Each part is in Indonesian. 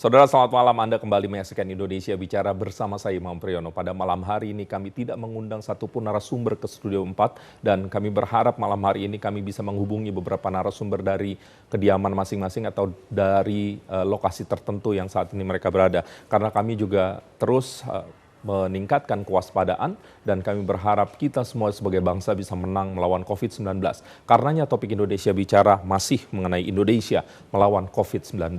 Saudara, selamat malam. Anda kembali menyaksikan Indonesia Bicara bersama saya, Imam Priyono. Pada malam hari ini kami tidak mengundang satupun narasumber ke Studio 4 dan kami berharap malam hari ini kami bisa menghubungi beberapa narasumber dari kediaman masing-masing atau dari lokasi tertentu yang saat ini mereka berada. Karena kami juga terus meningkatkan kewaspadaan dan kami berharap kita semua sebagai bangsa bisa menang melawan COVID-19. Karenanya topik Indonesia Bicara masih mengenai Indonesia melawan COVID-19.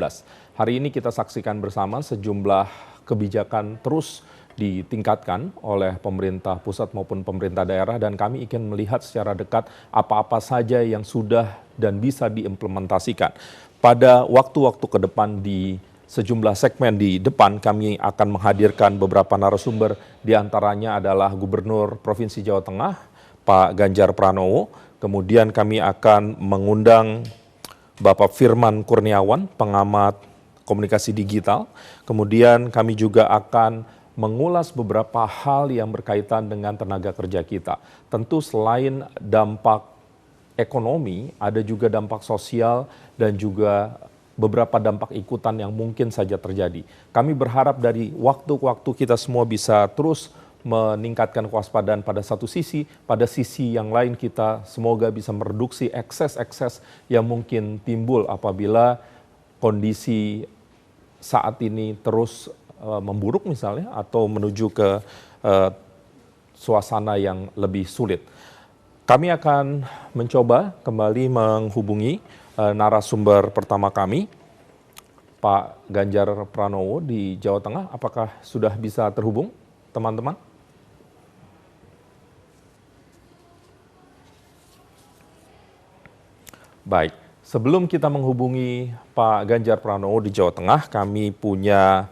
Hari ini kita saksikan bersama sejumlah kebijakan terus ditingkatkan oleh pemerintah pusat maupun pemerintah daerah dan kami ingin melihat secara dekat apa-apa saja yang sudah dan bisa diimplementasikan. Pada waktu-waktu ke depan di sejumlah segmen di depan kami akan menghadirkan beberapa narasumber, diantaranya adalah Gubernur Provinsi Jawa Tengah, Pak Ganjar Pranowo. Kemudian kami akan mengundang Bapak Firman Kurniawan, pengamat komunikasi digital. Kemudian kami juga akan mengulas beberapa hal yang berkaitan dengan tenaga kerja kita. Tentu selain dampak ekonomi, ada juga dampak sosial dan juga beberapa dampak ikutan yang mungkin saja terjadi. Kami berharap dari waktu ke waktu kita semua bisa terus meningkatkan kewaspadaan pada satu sisi, pada sisi yang lain kita semoga bisa mereduksi ekses-ekses yang mungkin timbul apabila kondisi saat ini terus memburuk misalnya atau menuju ke suasana yang lebih sulit. Kami akan mencoba kembali menghubungi narasumber pertama kami, Pak Ganjar Pranowo di Jawa Tengah. Apakah sudah bisa terhubung, teman-teman? Baik, sebelum kita menghubungi Pak Ganjar Pranowo di Jawa Tengah, kami punya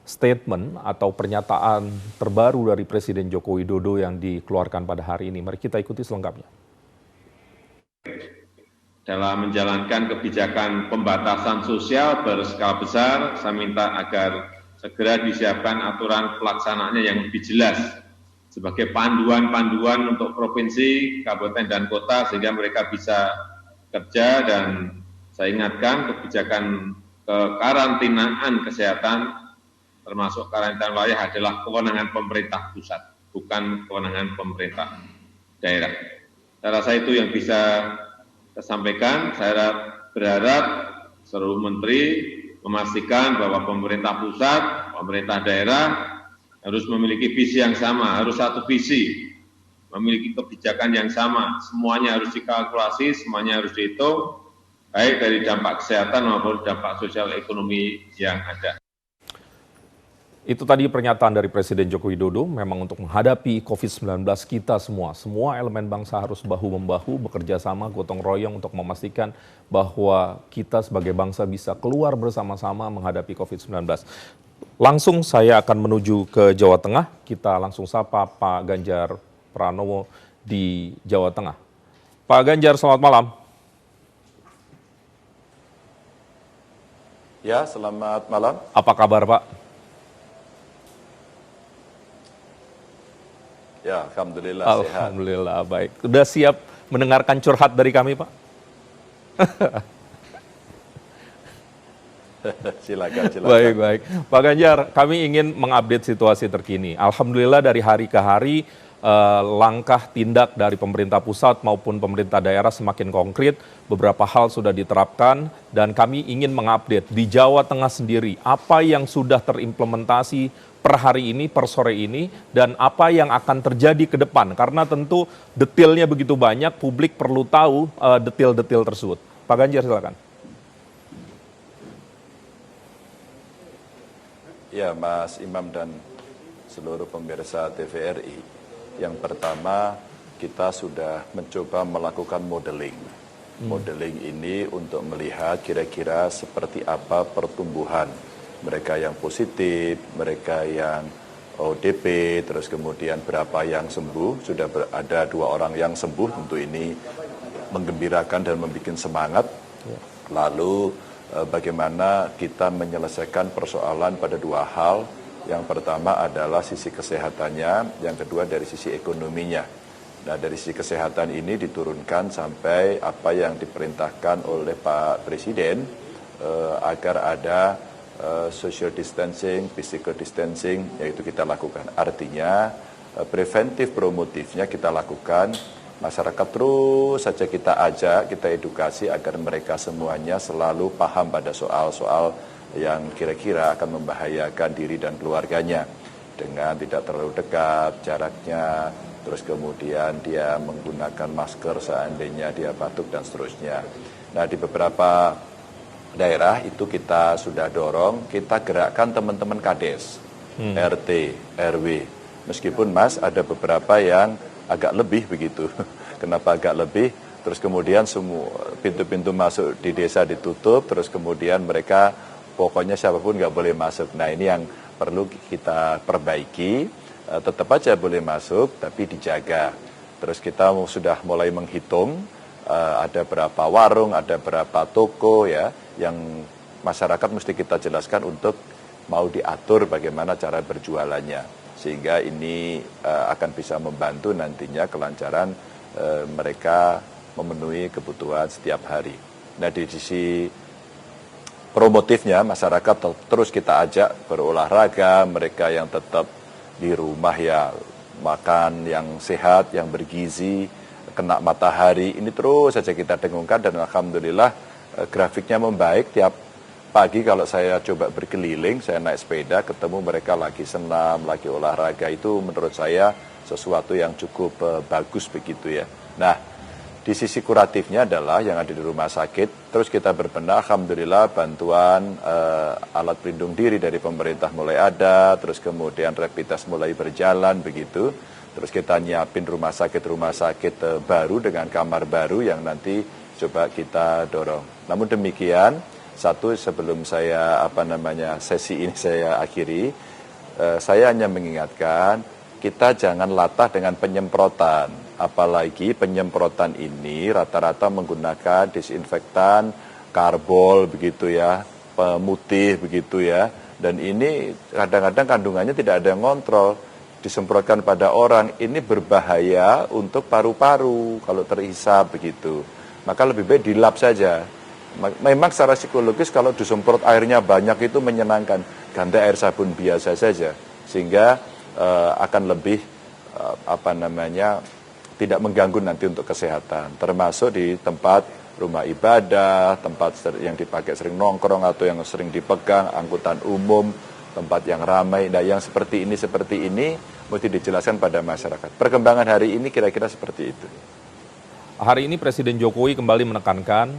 statement atau pernyataan terbaru dari Presiden Joko Widodo yang dikeluarkan pada hari ini. Mari kita ikuti selengkapnya. Dalam menjalankan kebijakan pembatasan sosial berskala besar, saya minta agar segera disiapkan aturan pelaksanaannya yang lebih jelas sebagai panduan-panduan untuk provinsi, kabupaten, dan kota sehingga mereka bisa kerja. Dan saya ingatkan kebijakan kekarantinaan kesehatan termasuk karantina wilayah adalah kewenangan pemerintah pusat, bukan kewenangan pemerintah daerah. Saya rasa itu yang bisa saya sampaikan. Saya berharap seluruh menteri memastikan bahwa pemerintah pusat, pemerintah daerah harus memiliki visi yang sama, harus satu visi, memiliki kebijakan yang sama, semuanya harus dikalkulasi, semuanya harus dihitung, baik dari dampak kesehatan maupun dampak sosial ekonomi yang ada. Itu tadi pernyataan dari Presiden Joko Widodo, memang untuk menghadapi COVID-19 kita semua elemen bangsa harus bahu-membahu, bekerja sama, gotong royong untuk memastikan bahwa kita sebagai bangsa bisa keluar bersama-sama menghadapi COVID-19. Langsung saya akan menuju ke Jawa Tengah, kita langsung sapa Pak Ganjar Pranowo di Jawa Tengah. Pak Ganjar, selamat malam. Ya, selamat malam. Apa kabar, Pak? Ya, alhamdulillah sehat. Alhamdulillah, baik. Sudah siap mendengarkan curhat dari kami, Pak? Silakan. Baik. Pak Ganjar, kami ingin mengupdate situasi terkini. Alhamdulillah dari hari ke hari, langkah tindak dari pemerintah pusat maupun pemerintah daerah semakin konkret. Beberapa hal sudah diterapkan dan kami ingin mengupdate di Jawa Tengah sendiri apa yang sudah terimplementasi per hari ini, per sore ini, dan apa yang akan terjadi ke depan. Karena tentu detailnya begitu banyak, publik perlu tahu detail-detail tersebut. Pak Ganjar, silakan. Ya, Mas Imam dan seluruh pemirsa TVRI. Yang pertama, kita sudah mencoba melakukan modeling. Modeling ini untuk melihat kira-kira seperti apa pertumbuhan. Mereka yang positif, mereka yang ODP, terus kemudian berapa yang sembuh. Sudah ada 2 orang yang sembuh, tentu ini menggembirakan dan membuat semangat. Lalu bagaimana kita menyelesaikan persoalan pada 2 hal. Yang pertama adalah sisi kesehatannya, yang kedua dari sisi ekonominya. Nah, dari sisi kesehatan ini diturunkan sampai apa yang diperintahkan oleh Pak Presiden agar ada social distancing, physical distancing, yaitu kita lakukan. Artinya preventif promotifnya kita lakukan, masyarakat terus saja kita ajak, kita edukasi agar mereka semuanya selalu paham pada soal-soal yang kira-kira akan membahayakan diri dan keluarganya. Dengan tidak terlalu dekat jaraknya, terus kemudian dia menggunakan masker seandainya dia batuk dan seterusnya. Nah, di beberapa daerah itu kita sudah dorong, kita gerakkan teman-teman Kades, RT, RW. Meskipun Mas ada beberapa yang agak lebih begitu. Kenapa agak lebih? Terus kemudian semua pintu-pintu masuk di desa ditutup, terus kemudian mereka pokoknya siapapun nggak boleh masuk. Nah, ini yang perlu kita perbaiki. Tetap aja boleh masuk, tapi dijaga. Terus kita sudah mulai menghitung ada berapa warung, ada berapa toko ya, yang masyarakat mesti kita jelaskan untuk mau diatur bagaimana cara berjualannya. Sehingga ini akan bisa membantu nantinya kelancaran mereka memenuhi kebutuhan setiap hari. Nah, di sisi promotifnya masyarakat terus kita ajak berolahraga, mereka yang tetap di rumah ya makan yang sehat, yang bergizi, kena matahari, ini terus saja kita dengungkan dan alhamdulillah grafiknya membaik. Tiap pagi kalau saya coba berkeliling, saya naik sepeda, ketemu mereka lagi senam, lagi olahraga, itu menurut saya sesuatu yang cukup bagus begitu ya. Nah, di sisi kuratifnya adalah yang ada di rumah sakit, terus kita berbenah, alhamdulillah bantuan alat pelindung diri dari pemerintah mulai ada, terus kemudian rapid test mulai berjalan begitu, terus kita nyiapin rumah sakit baru dengan kamar baru yang nanti coba kita dorong. Namun demikian, satu, sebelum saya sesi ini saya akhiri, saya hanya mengingatkan kita jangan latah dengan penyemprotan, apalagi penyemprotan ini rata-rata menggunakan disinfektan, karbol begitu ya, pemutih begitu ya, dan ini kadang-kadang kandungannya tidak ada yang ngontrol, disemprotkan pada orang, ini berbahaya untuk paru-paru kalau terhisap begitu, maka lebih baik dilap saja. Memang secara psikologis kalau disemprot airnya banyak itu menyenangkan, ganti air sabun biasa saja, sehingga akan lebih tidak mengganggu nanti untuk kesehatan, termasuk di tempat rumah ibadah, tempat yang dipakai sering nongkrong atau yang sering dipegang, angkutan umum, tempat yang ramai. Nah, yang seperti ini mesti dijelaskan pada masyarakat. Perkembangan hari ini kira-kira seperti itu. Hari ini Presiden Jokowi kembali menekankan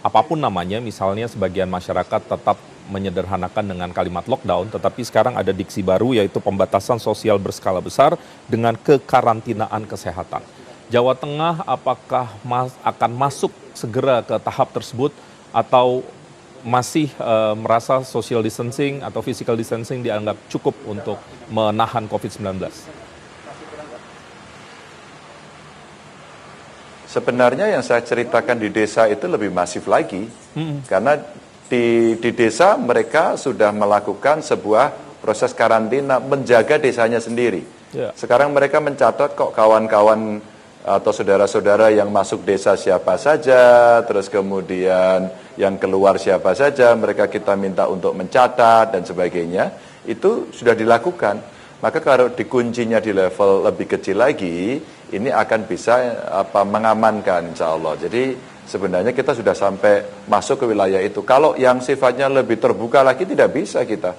apapun namanya, misalnya sebagian masyarakat tetap menyederhanakan dengan kalimat lockdown, tetapi sekarang ada diksi baru yaitu pembatasan sosial berskala besar dengan kekarantinaan kesehatan. Jawa Tengah apakah akan masuk segera ke tahap tersebut atau masih merasa social distancing atau physical distancing dianggap cukup untuk menahan COVID-19? Sebenarnya yang saya ceritakan di desa itu lebih masif lagi, karena di desa mereka sudah melakukan sebuah proses karantina, menjaga desanya sendiri. Sekarang mereka mencatat kok kawan-kawan atau saudara-saudara yang masuk desa siapa saja, terus kemudian yang keluar siapa saja, mereka kita minta untuk mencatat dan sebagainya, itu sudah dilakukan. Maka kalau dikuncinya di level lebih kecil lagi, ini akan bisa mengamankan insya Allah. Jadi sebenarnya kita sudah sampai masuk ke wilayah itu. Kalau yang sifatnya lebih terbuka lagi tidak bisa kita.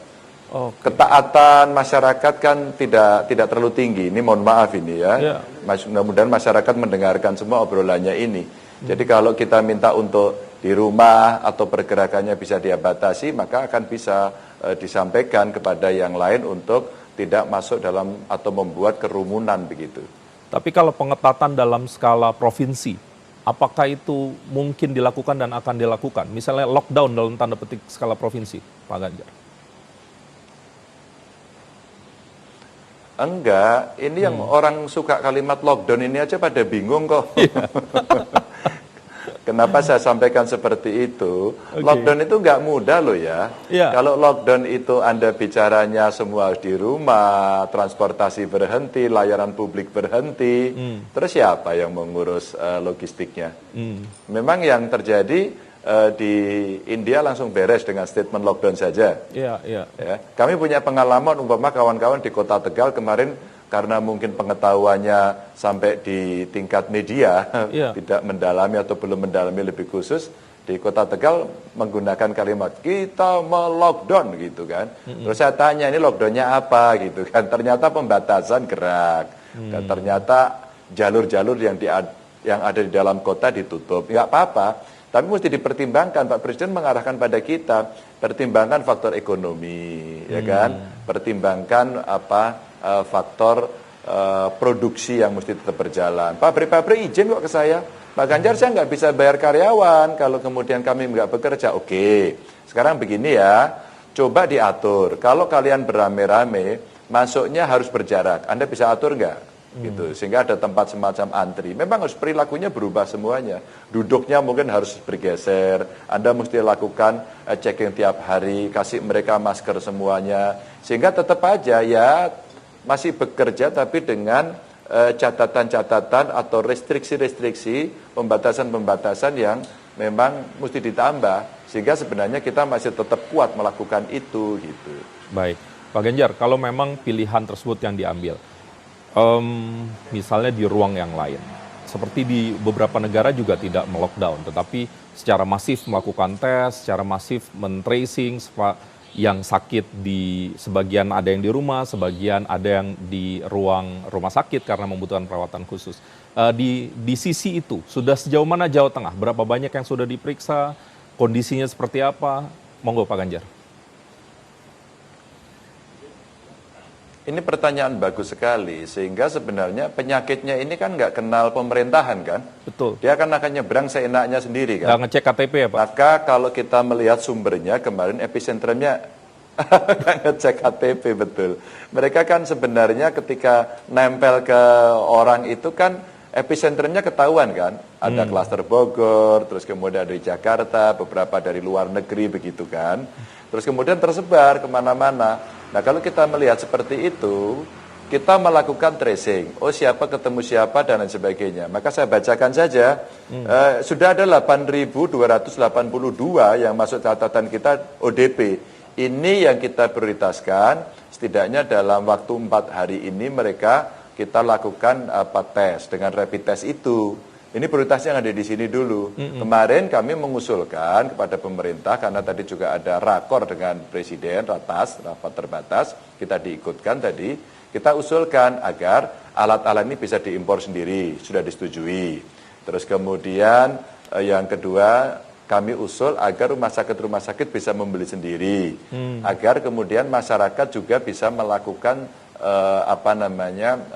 Ketaatan masyarakat kan tidak terlalu tinggi. Ini mohon maaf ini ya. Mudah-mudahan masyarakat mendengarkan semua obrolannya ini. Jadi kalau kita minta untuk di rumah atau pergerakannya bisa dibatasi, maka akan bisa disampaikan kepada yang lain untuk tidak masuk dalam atau membuat kerumunan begitu. Tapi kalau pengetatan dalam skala provinsi, apakah itu mungkin dilakukan dan akan dilakukan? Misalnya lockdown dalam tanda petik skala provinsi, Pak Ganjar. Enggak, ini yang orang suka kalimat lockdown ini aja pada bingung kok. Kenapa saya sampaikan seperti itu? Lockdown itu nggak mudah loh ya. Kalau lockdown itu Anda bicaranya semua di rumah, transportasi berhenti, layanan publik berhenti, terus siapa yang mengurus logistiknya? Memang yang terjadi di India langsung beres dengan statement lockdown saja. Iya, iya. Ya, kami punya pengalaman umpama kawan-kawan di Kota Tegal kemarin karena mungkin pengetahuannya sampai di tingkat media Iya. tidak mendalami atau belum mendalami lebih khusus, di Kota Tegal menggunakan kalimat kita melockdown gitu kan. Terus saya tanya ini lockdownnya apa gitu kan. Ternyata pembatasan gerak. Dan ternyata jalur-jalur yang ada di dalam kota ditutup. Nggak apa-apa. Tapi mesti dipertimbangkan, Pak Presiden mengarahkan pada kita, pertimbangkan faktor ekonomi, ya kan, pertimbangkan faktor produksi yang mesti tetap berjalan. Pabrik-pabrik izin kok ke saya, Pak Ganjar saya nggak bisa bayar karyawan kalau kemudian kami nggak bekerja. Oke, sekarang begini ya, coba diatur. Kalau kalian beramai-ramai, masuknya harus berjarak. Anda bisa atur nggak? Gitu, sehingga ada tempat semacam antri. Memang harus perilakunya berubah semuanya. Duduknya mungkin harus bergeser. Anda mesti lakukan checking tiap hari, kasih mereka masker semuanya, sehingga tetap aja ya masih bekerja tapi dengan catatan-catatan atau restriksi-restriksi, pembatasan-pembatasan yang memang mesti ditambah, sehingga sebenarnya kita masih tetap kuat melakukan itu gitu. Baik, Pak Ganjar, kalau memang pilihan tersebut yang diambil, misalnya di ruang yang lain, seperti di beberapa negara juga tidak melockdown, tetapi secara masif melakukan tes, secara masif men-tracing yang sakit di sebagian ada yang di rumah, sebagian ada yang di ruang rumah sakit karena membutuhkan perawatan khusus. Di sisi itu, sudah sejauh mana Jawa Tengah? Berapa banyak yang sudah diperiksa? Kondisinya seperti apa? Monggo Pak Ganjar. Ini pertanyaan bagus sekali, sehingga sebenarnya penyakitnya ini kan nggak kenal pemerintahan kan? Betul. Dia akan nyebrang seenaknya sendiri kan? Nggak ngecek KTP ya Pak? Maka kalau kita melihat sumbernya, kemarin epicentrumnya nggak ngecek KTP, betul. Mereka kan sebenarnya ketika nempel ke orang itu kan epicentrumnya ketahuan kan? Ada klaster Bogor, terus kemudian dari Jakarta, beberapa dari luar negeri begitu kan? Terus kemudian tersebar kemana-mana. Nah kalau kita melihat seperti itu, kita melakukan tracing. Oh siapa ketemu siapa dan lain sebagainya. Maka saya bacakan saja, sudah ada 8.282 yang masuk catatan kita ODP. Ini yang kita prioritaskan, setidaknya dalam waktu 4 hari ini mereka kita lakukan tes dengan rapid test itu. Ini prioritasnya yang ada di sini dulu. Kemarin kami mengusulkan kepada pemerintah, karena tadi juga ada rakor dengan Presiden, rapat terbatas, kita diikutkan tadi, kita usulkan agar alat-alat ini bisa diimpor sendiri, sudah disetujui. Terus kemudian yang kedua, kami usul agar rumah sakit bisa membeli sendiri, agar kemudian masyarakat juga bisa melakukan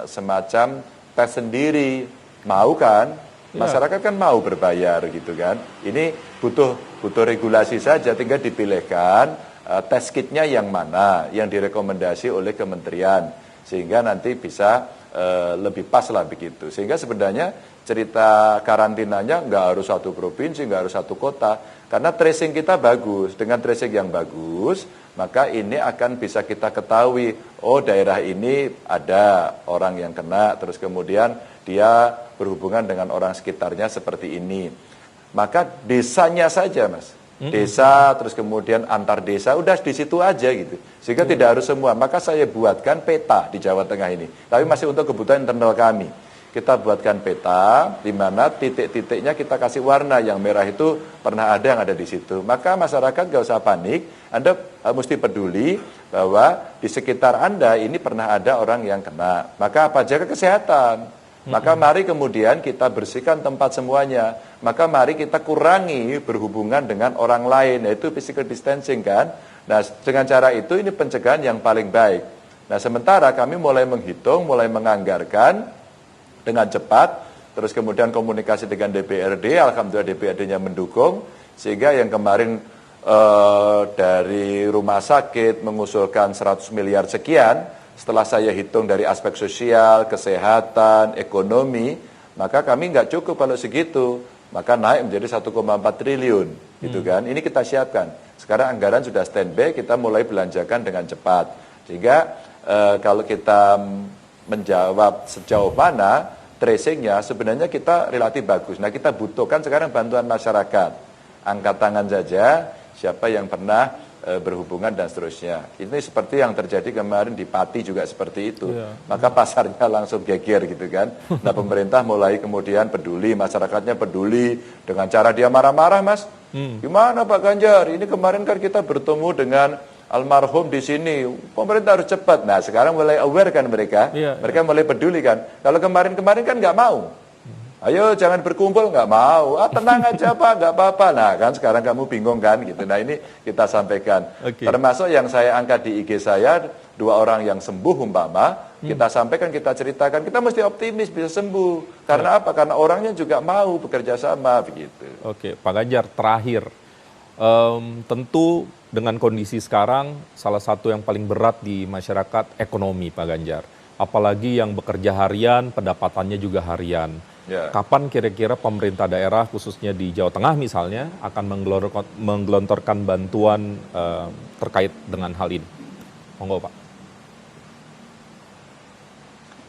semacam tes sendiri. Mau kan? Masyarakat kan mau berbayar gitu kan. Ini butuh regulasi saja, tinggal dipilihkan tes kitnya yang mana yang direkomendasi oleh kementerian, sehingga nanti bisa lebih pas lah begitu. Sehingga sebenarnya cerita karantinanya nggak harus satu provinsi, nggak harus satu kota, karena tracing kita bagus. Dengan tracing yang bagus, maka ini akan bisa kita ketahui, oh daerah ini ada orang yang kena, terus kemudian dia berhubungan dengan orang sekitarnya seperti ini. Maka desanya saja Mas, desa terus kemudian antar desa, udah di situ aja gitu. Sehingga tidak harus semua, maka saya buatkan peta di Jawa Tengah ini. Tapi masih untuk kebutuhan internal kami. Kita buatkan peta, di mana titik-titiknya kita kasih warna, yang merah itu pernah ada yang ada di situ. Maka masyarakat gak usah panik, Anda mesti peduli bahwa di sekitar Anda ini pernah ada orang yang kena. Maka apa? Jaga kesehatan. Maka mari kemudian kita bersihkan tempat semuanya. Maka mari kita kurangi berhubungan dengan orang lain, yaitu physical distancing kan. Nah dengan cara itu ini pencegahan yang paling baik. Nah sementara kami mulai menghitung, mulai menganggarkan dengan cepat, terus kemudian komunikasi dengan DPRD, alhamdulillah DPRD-nya mendukung, sehingga yang kemarin dari rumah sakit mengusulkan 100 miliar sekian, setelah saya hitung dari aspek sosial, kesehatan, ekonomi, maka kami nggak cukup kalau segitu, maka naik menjadi 1,4 triliun, gitu kan. Ini kita siapkan. Sekarang anggaran sudah standby, kita mulai belanjakan dengan cepat. Sehingga kalau kita menjawab sejauh mana tracingnya, sebenarnya kita relatif bagus. Nah kita butuhkan sekarang bantuan masyarakat. angkat tangan saja siapa yang pernah berhubungan dan seterusnya. Ini seperti yang terjadi kemarin di Pati juga seperti itu. Maka pasarnya langsung geger gitu kan. Nah pemerintah mulai kemudian peduli, masyarakatnya peduli dengan cara dia marah-marah Mas. Gimana Pak Ganjar? Ini kemarin kan kita bertemu dengan almarhum di sini. Pemerintah harus cepat. Nah sekarang mulai aware kan mereka. Mereka mulai peduli kan. Kalau kemarin-kemarin kan nggak mau. Ayo jangan berkumpul, nggak mau. Tenang aja Pak, nggak apa-apa. Nah kan sekarang kamu bingung kan gitu. Nah ini kita sampaikan. Termasuk yang saya angkat di IG saya, 2 orang yang sembuh umpama, kita sampaikan, kita ceritakan, kita mesti optimis bisa sembuh. Karena apa? Karena orangnya juga mau bekerja sama begitu. Oke, Pak Ganjar terakhir, tentu dengan kondisi sekarang salah satu yang paling berat di masyarakat ekonomi Pak Ganjar. Apalagi yang bekerja harian, pendapatannya juga harian. Kapan kira-kira pemerintah daerah khususnya di Jawa Tengah misalnya akan menggelontorkan bantuan terkait dengan hal ini? Monggo Pak.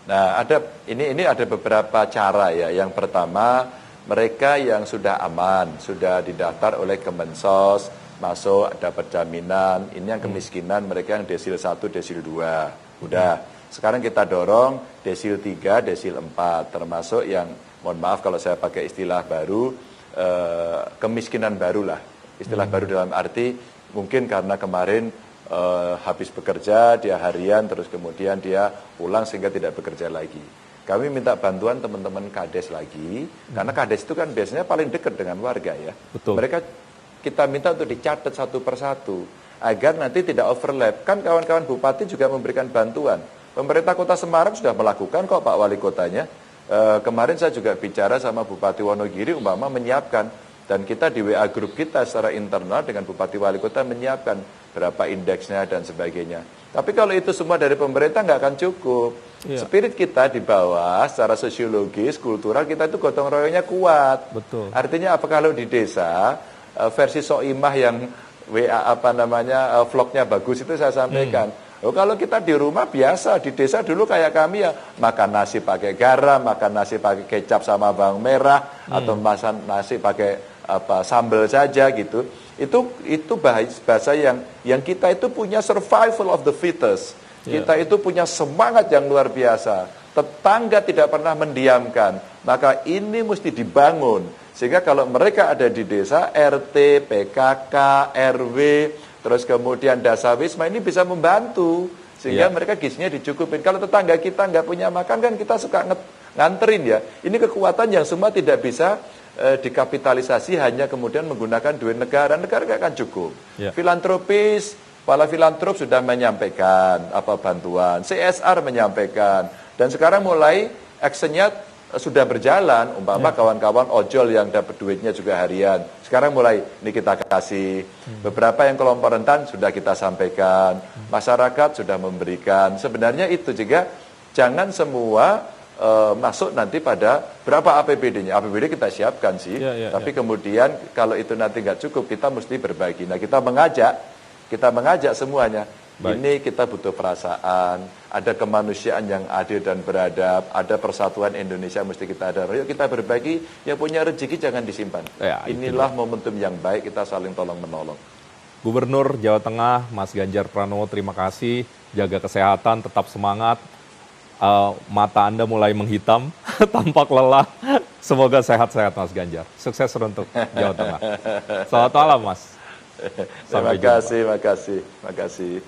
Nah ini ada beberapa cara ya. Yang pertama mereka yang sudah aman, sudah didaftar oleh Kemensos, masuk dapat jaminan. Ini yang kemiskinan mereka yang desil 1, desil 2. Udah. Sekarang kita dorong desil 3, desil 4, termasuk yang, mohon maaf kalau saya pakai istilah baru, kemiskinan baru lah. Istilah baru dalam arti mungkin karena kemarin habis bekerja, dia harian, terus kemudian dia pulang sehingga tidak bekerja lagi. Kami minta bantuan teman-teman Kades lagi, karena Kades itu kan biasanya paling dekat dengan warga ya. Betul. Mereka kita minta untuk dicatat satu persatu, agar nanti tidak overlap. Kan kawan-kawan bupati juga memberikan bantuan. Pemerintah Kota Semarang sudah melakukan kok Pak Wali Kotanya. Kemarin saya juga bicara sama Bupati Wonogiri umpama menyiapkan. Dan kita di WA grup kita secara internal dengan Bupati Wali Kota menyiapkan berapa indeksnya dan sebagainya. Tapi kalau itu semua dari pemerintah nggak akan cukup. Spirit kita di bawah secara sosiologis, kultural kita itu gotong royongnya kuat. Betul. Artinya apa kalau di desa versi Soimah yang WA vlognya bagus itu saya sampaikan. Kalau kita di rumah biasa, di desa dulu kayak kami ya makan nasi pakai garam, makan nasi pakai kecap sama bawang merah, atau makan nasi pakai sambal saja gitu. Itu bahasa yang kita itu punya survival of the fittest. Kita itu punya semangat yang luar biasa. Tetangga tidak pernah mendiamkan. Maka ini mesti dibangun. Sehingga kalau mereka ada di desa, RT, PKK, RW, terus kemudian Dasawisma ini bisa membantu. Sehingga mereka gizinya dicukupin. Kalau tetangga kita nggak punya makan kan kita suka nganterin ya. Ini kekuatan yang semua tidak bisa dikapitalisasi hanya kemudian menggunakan duit negara. Negara nggak akan cukup. Filantropis, para filantrop sudah menyampaikan bantuan. CSR menyampaikan. Dan sekarang mulai actionnya sudah berjalan, umpama kawan-kawan ojol yang dapat duitnya juga harian. Sekarang mulai ini kita kasih. Beberapa yang kelompok rentan sudah kita sampaikan. Masyarakat sudah memberikan. Sebenarnya itu juga jangan semua masuk nanti pada berapa APBD-nya. APBD kita siapkan sih. Tapi kemudian kalau itu nanti nggak cukup, kita mesti berbagi. Nah kita mengajak semuanya. Baik. Ini kita butuh perasaan, ada kemanusiaan yang adil dan beradab, ada persatuan Indonesia mesti kita ada. Yuk kita berbagi, yang punya rezeki jangan disimpan. Inilah momentum yang baik kita saling tolong-menolong. Gubernur Jawa Tengah, Mas Ganjar Pranowo, terima kasih. Jaga kesehatan, tetap semangat. Mata Anda mulai menghitam, tampak lelah. Semoga sehat-sehat Mas Ganjar. Sukses untuk Jawa Tengah. Selamat malam Mas. Terima kasih.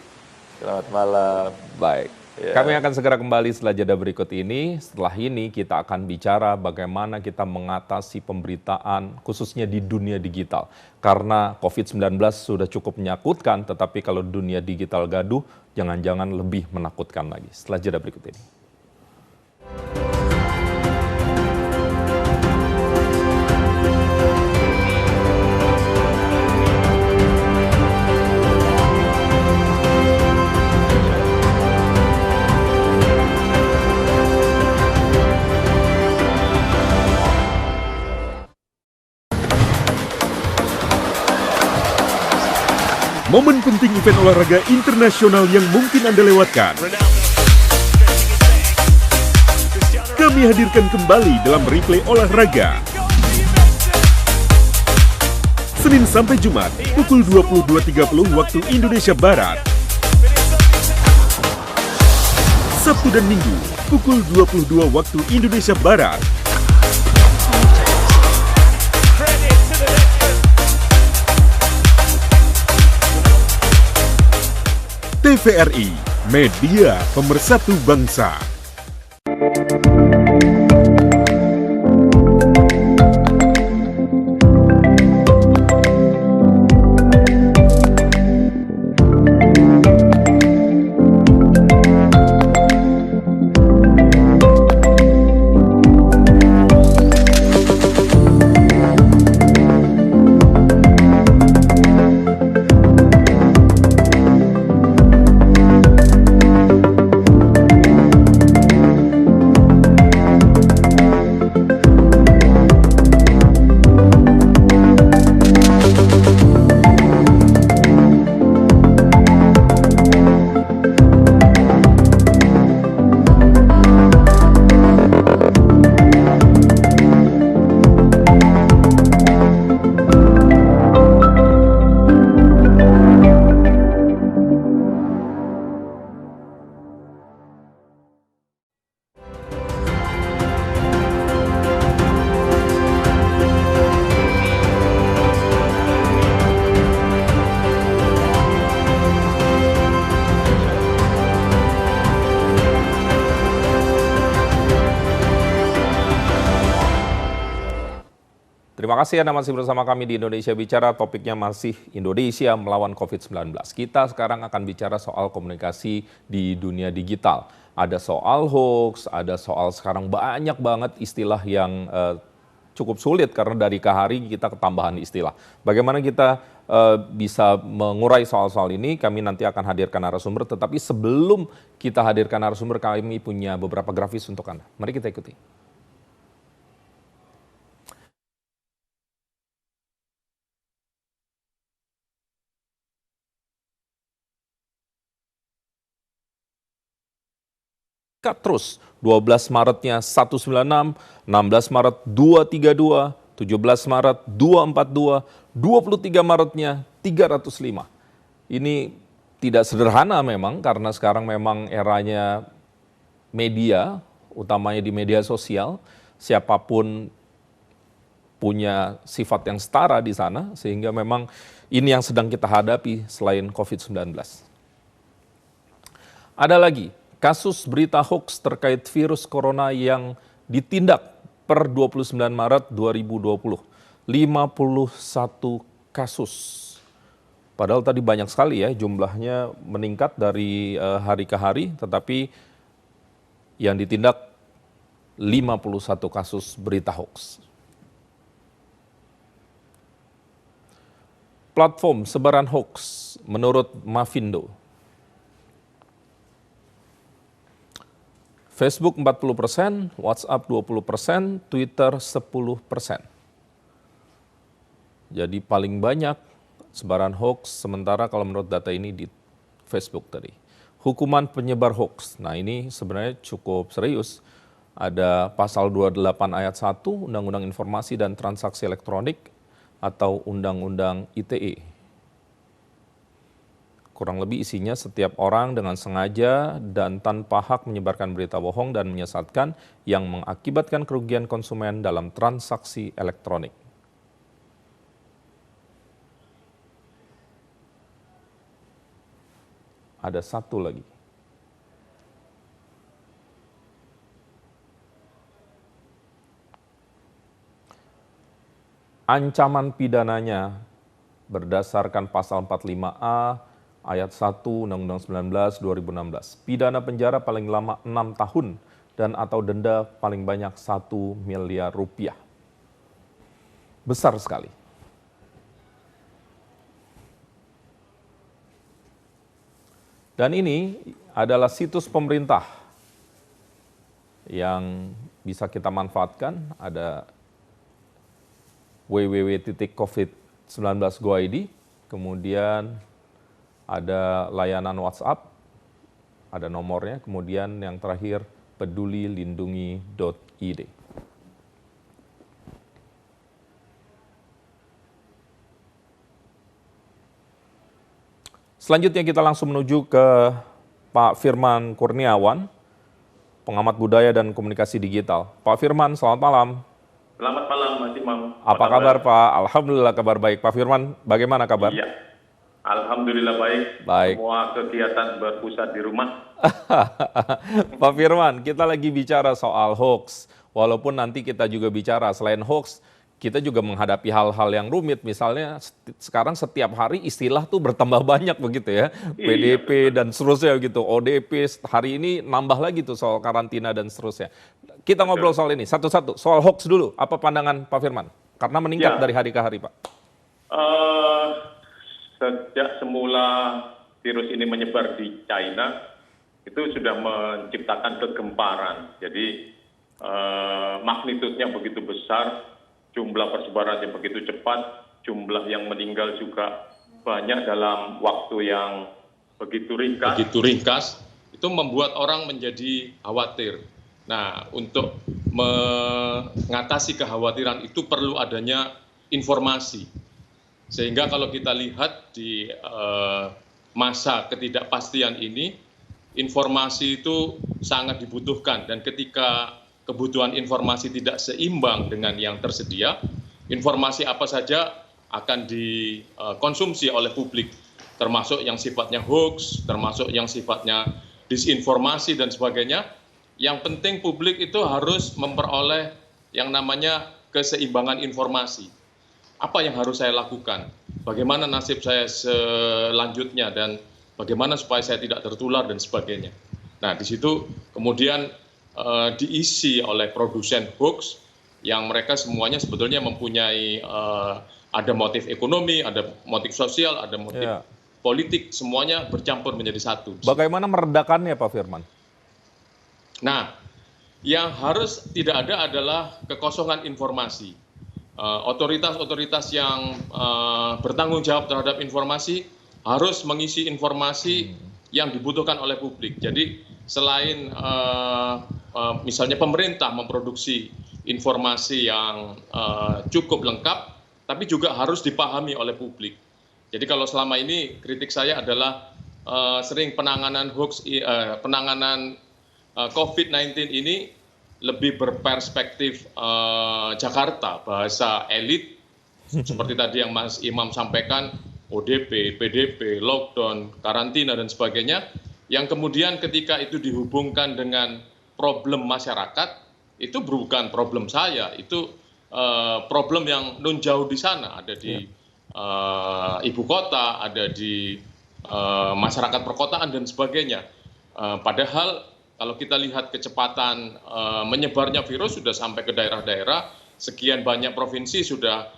Selamat malam. Baik. Kami akan segera kembali setelah jeda berikut ini. Setelah ini kita akan bicara bagaimana kita mengatasi pemberitaan khususnya di dunia digital. Karena COVID-19 sudah cukup menakutkan, tetapi kalau dunia digital gaduh, jangan-jangan lebih menakutkan lagi. Setelah jeda berikut ini. Momen penting event olahraga internasional yang mungkin Anda lewatkan. Kami hadirkan kembali dalam replay olahraga. Senin sampai Jumat, pukul 22.30 waktu Indonesia Barat. Sabtu dan Minggu, pukul 22 waktu Indonesia Barat. TVRI, media pemersatu bangsa. Terima kasih Anda masih bersama kami di Indonesia Bicara, topiknya masih Indonesia melawan COVID-19. Kita sekarang akan bicara soal komunikasi di dunia digital. Ada soal hoax, ada soal sekarang banyak banget istilah yang cukup sulit karena dari ke hari kita ketambahan istilah. Bagaimana kita bisa mengurai soal-soal ini, kami nanti akan hadirkan narasumber, tetapi sebelum kita hadirkan narasumber, kami punya beberapa grafis untuk Anda. Mari kita ikuti. Terus 12 Maretnya 196, 16 Maret 232, 17 Maret 242, 23 Maretnya 305. Ini tidak sederhana memang karena sekarang memang eranya media, utamanya di media sosial, siapapun punya sifat yang setara di sana, sehingga memang ini yang sedang kita hadapi selain COVID-19. Ada lagi kasus berita hoax terkait virus corona yang ditindak per 29 Maret 2020. 51 kasus. Padahal tadi banyak sekali ya, jumlahnya meningkat dari hari ke hari, tetapi yang ditindak 51 kasus berita hoax. Platform sebaran hoax menurut Mavindo. Facebook 40%, WhatsApp 20%, Twitter 10%. Jadi paling banyak sebaran hoax, sementara kalau menurut data ini di Facebook tadi. Hukuman penyebar hoax, nah ini sebenarnya cukup serius. Ada pasal 28 ayat 1 Undang-Undang Informasi dan Transaksi Elektronik atau Undang-Undang ITE. Kurang lebih isinya setiap orang dengan sengaja dan tanpa hak menyebarkan berita bohong dan menyesatkan yang mengakibatkan kerugian konsumen dalam transaksi elektronik. Ada satu lagi. Ancaman pidananya berdasarkan pasal 45A ayat 1 Undang-Undang 19 2016. Pidana penjara paling lama 6 tahun dan atau denda paling banyak 1 miliar rupiah. Besar sekali. Dan ini adalah situs pemerintah yang bisa kita manfaatkan. Ada www.covid19go.id, kemudian ada layanan WhatsApp, ada nomornya, kemudian yang terakhir pedulilindungi.id. Selanjutnya kita langsung menuju ke Pak Firman Kurniawan, pengamat budaya dan komunikasi digital. Pak Firman, selamat malam. Selamat malam, Mas Imam. Apa kabar, Pak? Alhamdulillah kabar baik. Pak Firman, bagaimana kabar? Iya, alhamdulillah baik. Baik. Semua kegiatan berpusat di rumah. Pak Firman, kita lagi bicara soal hoax. Walaupun nanti kita juga bicara selain hoax, kita juga menghadapi hal-hal yang rumit. Misalnya sekarang setiap hari istilah tuh bertambah banyak begitu ya. PDP dan seterusnya gitu. ODP hari ini nambah lagi tuh soal karantina dan seterusnya. Kita ngobrol soal ini satu-satu. Soal hoax dulu. Apa pandangan Pak Firman? Karena meningkat dari hari ke hari, Pak. Sejak semula virus ini menyebar di China, itu sudah menciptakan kegemparan. Jadi magnitudenya begitu besar, jumlah persebarannya begitu cepat, jumlah yang meninggal juga banyak dalam waktu yang begitu ringkas, itu membuat orang menjadi khawatir. Nah, untuk mengatasi kekhawatiran itu perlu adanya informasi. Sehingga kalau kita lihat di masa ketidakpastian ini, informasi itu sangat dibutuhkan. Dan ketika kebutuhan informasi tidak seimbang dengan yang tersedia, informasi apa saja akan dikonsumsi oleh publik, termasuk yang sifatnya hoax, termasuk yang sifatnya disinformasi dan sebagainya. Yang penting publik itu harus memperoleh yang namanya keseimbangan informasi. Apa yang harus saya lakukan? Bagaimana nasib saya selanjutnya dan bagaimana supaya saya tidak tertular dan sebagainya. Nah, di situ kemudian diisi oleh produsen hoax yang mereka semuanya sebetulnya mempunyai ada motif ekonomi, ada motif sosial, ada motif politik, semuanya bercampur menjadi satu. Bagaimana meredakannya, Pak Firman? Nah, yang harus tidak ada adalah kekosongan informasi. Otoritas-otoritas yang bertanggung jawab terhadap informasi harus mengisi informasi yang dibutuhkan oleh publik. Jadi selain misalnya pemerintah memproduksi informasi yang cukup lengkap, tapi juga harus dipahami oleh publik. Jadi kalau selama ini kritik saya adalah sering penanganan hoax, penanganan COVID-19 ini lebih berperspektif Jakarta, bahasa elit, seperti tadi yang Mas Imam sampaikan, ODP, PDP, lockdown, karantina, dan sebagainya, yang kemudian ketika itu dihubungkan dengan problem masyarakat, itu bukan problem saya, itu problem yang nun jauh di sana, ada di ibu kota, ada di masyarakat perkotaan, dan sebagainya. Padahal kalau kita lihat kecepatan menyebarnya virus sudah sampai ke daerah-daerah, sekian banyak provinsi sudah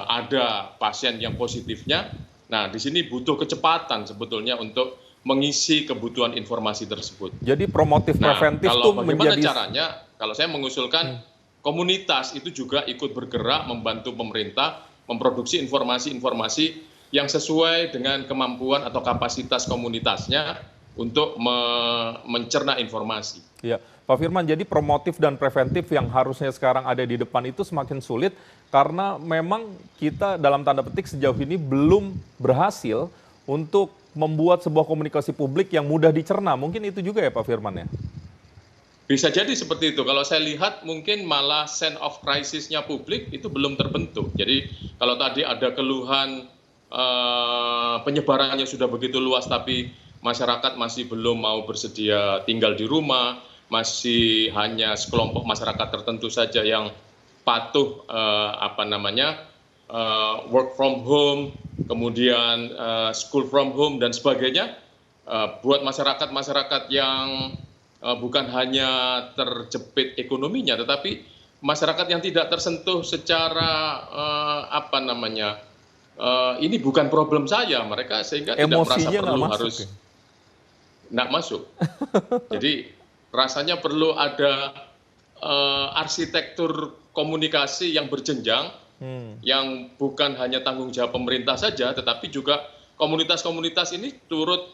ada pasien yang positifnya. Nah, di sini butuh kecepatan sebetulnya untuk mengisi kebutuhan informasi tersebut. Jadi promotif preventif itu bagaimana caranya? Kalau saya mengusulkan komunitas itu juga ikut bergerak membantu pemerintah memproduksi informasi-informasi yang sesuai dengan kemampuan atau kapasitas komunitasnya untuk mencerna informasi. Iya, Pak Firman, jadi promotif dan preventif yang harusnya sekarang ada di depan itu semakin sulit karena memang kita dalam tanda petik sejauh ini belum berhasil untuk membuat sebuah komunikasi publik yang mudah dicerna. Mungkin itu juga ya Pak Firman ya? Bisa jadi seperti itu. Kalau saya lihat mungkin malah sense of crisis-nya publik itu belum terbentuk. Jadi kalau tadi ada keluhan penyebarannya sudah begitu luas tapi masyarakat masih belum mau bersedia tinggal di rumah, masih hanya sekelompok masyarakat tertentu saja yang patuh work from home, kemudian school from home dan sebagainya. Buat masyarakat-masyarakat yang bukan hanya terjepit ekonominya, tetapi masyarakat yang tidak tersentuh secara ini bukan problem saya, mereka sehingga tidak merasa perlu harus nggak masuk. Jadi rasanya perlu ada arsitektur komunikasi yang berjenjang, yang bukan hanya tanggung jawab pemerintah saja, tetapi juga komunitas-komunitas ini turut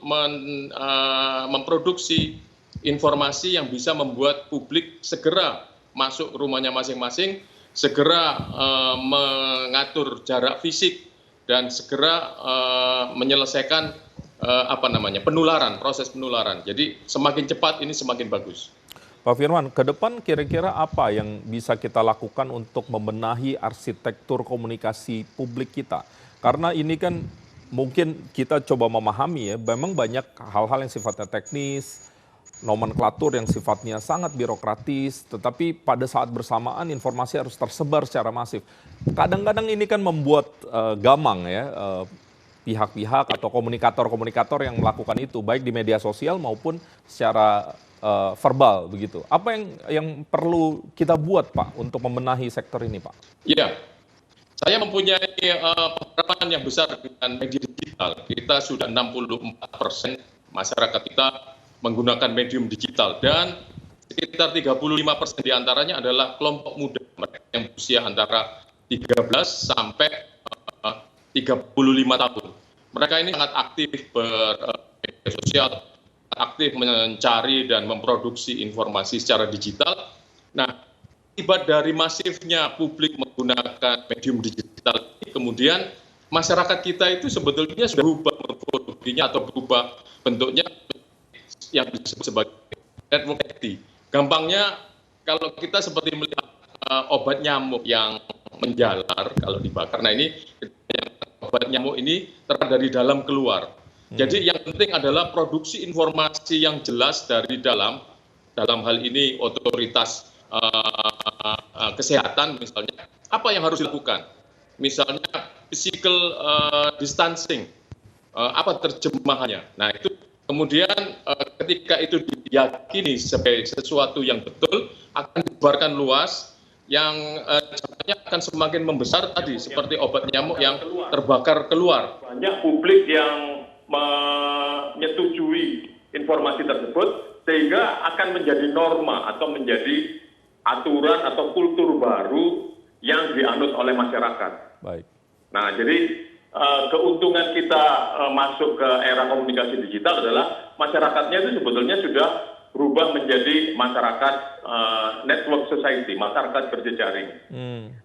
memproduksi informasi yang bisa membuat publik segera masuk ke rumahnya masing-masing, segera mengatur jarak fisik, dan segera menyelesaikan proses penularan. Jadi semakin cepat ini semakin bagus. Pak Firman, ke depan kira-kira apa yang bisa kita lakukan untuk membenahi arsitektur komunikasi publik kita? Karena ini kan mungkin kita coba memahami ya, memang banyak hal-hal yang sifatnya teknis, nomenklatur yang sifatnya sangat birokratis, tetapi pada saat bersamaan informasi harus tersebar secara masif. Kadang-kadang ini kan membuat gamang ya, pihak-pihak atau komunikator-komunikator yang melakukan itu, baik di media sosial maupun secara verbal begitu. Apa yang perlu kita buat Pak untuk membenahi sektor ini Pak? Iya, saya mempunyai pengharapan yang besar dengan media digital. Kita sudah 64% masyarakat kita menggunakan medium digital dan sekitar 35% diantaranya adalah kelompok muda, mereka yang berusia antara 13 sampai 35 tahun. Mereka ini sangat aktif bermedia sosial, aktif mencari dan memproduksi informasi secara digital. Nah, akibat dari masifnya publik menggunakan medium digital ini, kemudian masyarakat kita itu sebetulnya sudah berubah metodologinya atau berubah bentuknya yang disebut sebagai network activity. Gampangnya kalau kita seperti melihat obat nyamuk yang menjalar kalau dibakar. Nah ini obat nyamuk ini terang dari dalam keluar. Jadi yang penting adalah produksi informasi yang jelas dari dalam hal ini otoritas kesehatan misalnya, apa yang harus dilakukan. Misalnya physical distancing, apa terjemahannya. Nah itu kemudian ketika itu diyakini sebagai sesuatu yang betul, akan disebarkan luas, yang jangkanya akan semakin membesar tadi, seperti obat nyamuk yang terbakar keluar. Banyak publik yang menyetujui informasi tersebut, sehingga akan menjadi norma atau menjadi aturan atau kultur baru yang dianut oleh masyarakat. Baik. Nah, jadi keuntungan kita masuk ke era komunikasi digital adalah masyarakatnya itu sebetulnya sudah berubah menjadi masyarakat network society, masyarakat berjejaring.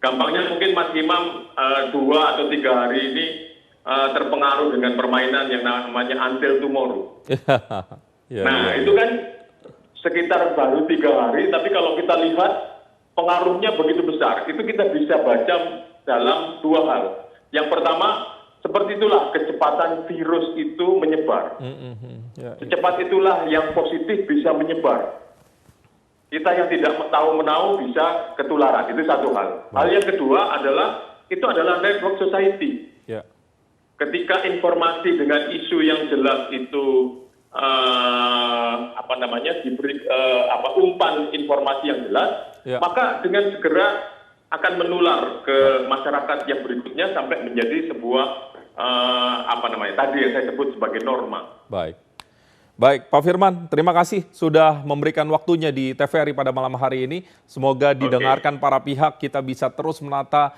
Gampangnya mungkin Mas Imam 2 atau 3 hari ini terpengaruh dengan permainan yang namanya Until Tomorrow. Itu kan sekitar baru 3 hari, tapi kalau kita lihat pengaruhnya begitu besar. Itu kita bisa baca dalam 2 hal. Yang pertama, seperti itulah kecepatan virus itu menyebar. Secepat itulah yang positif bisa menyebar. Kita yang tidak tahu-menahu bisa ketularan. Itu satu hal. Hal yang kedua adalah, itu adalah network society. Ketika informasi dengan isu yang jelas itu diberi umpan informasi yang jelas, maka dengan segera akan menular ke masyarakat yang berikutnya sampai menjadi sebuah tadi yang saya sebut sebagai norma. Baik, Pak Firman, terima kasih sudah memberikan waktunya di TVRI pada malam hari ini. Semoga didengarkan para pihak, kita bisa terus menata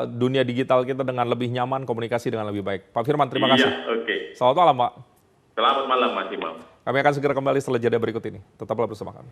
dunia digital kita dengan lebih nyaman, komunikasi dengan lebih baik. Pak Firman, terima kasih. Selamat malam, Pak. Selamat malam, Mas Imam. Kami akan segera kembali setelah jeda berikut ini. Tetaplah bersama kami.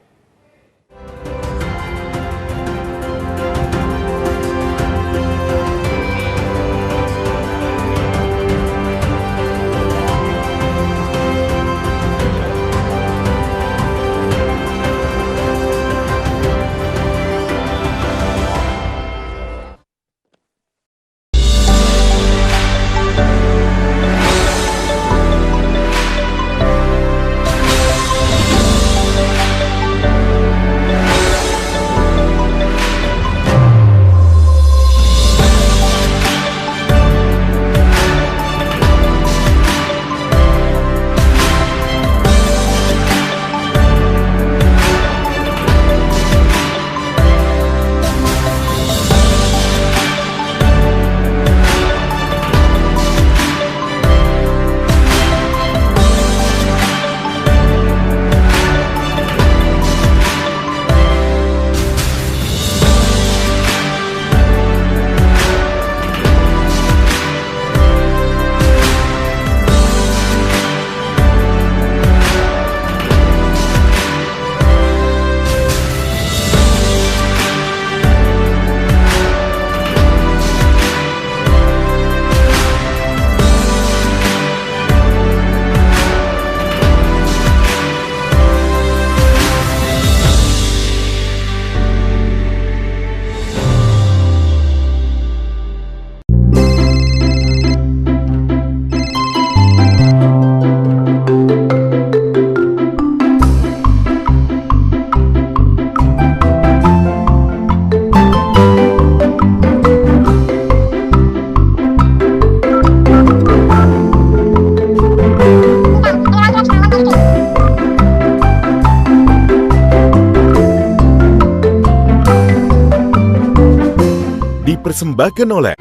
dipersembahkan oleh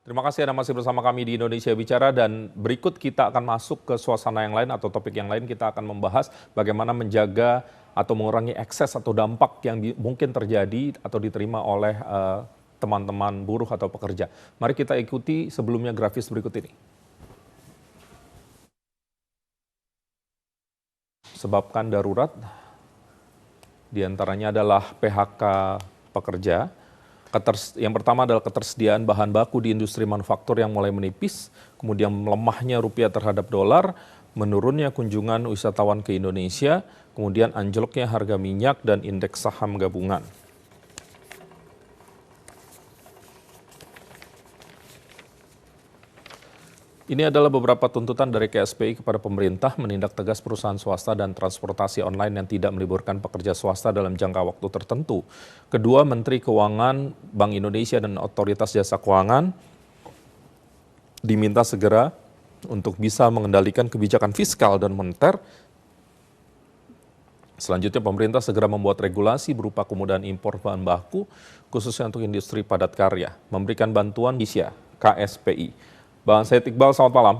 Terima kasih Anda masih bersama kami di Indonesia Bicara, dan berikut kita akan masuk ke suasana yang lain atau topik yang lain. Kita akan membahas bagaimana menjaga atau mengurangi ekses atau dampak yang mungkin terjadi atau diterima oleh teman-teman buruh atau pekerja. Mari kita ikuti sebelumnya grafis berikut ini. Sebabkan darurat, diantaranya adalah PHK pekerja. Yang pertama adalah ketersediaan bahan baku di industri manufaktur yang mulai menipis, kemudian melemahnya rupiah terhadap dolar, menurunnya kunjungan wisatawan ke Indonesia, kemudian anjloknya harga minyak dan indeks saham gabungan. Ini adalah beberapa tuntutan dari KSPI kepada pemerintah menindak tegas perusahaan swasta dan transportasi online yang tidak meliburkan pekerja swasta dalam jangka waktu tertentu. Kedua, Menteri Keuangan, Bank Indonesia, dan Otoritas Jasa Keuangan diminta segera untuk bisa mengendalikan kebijakan fiskal dan moneter. Selanjutnya, pemerintah segera membuat regulasi berupa kemudahan impor bahan baku, khususnya untuk industri padat karya, memberikan bantuan Indonesia, KSPI. Bang Said Iqbal, selamat malam.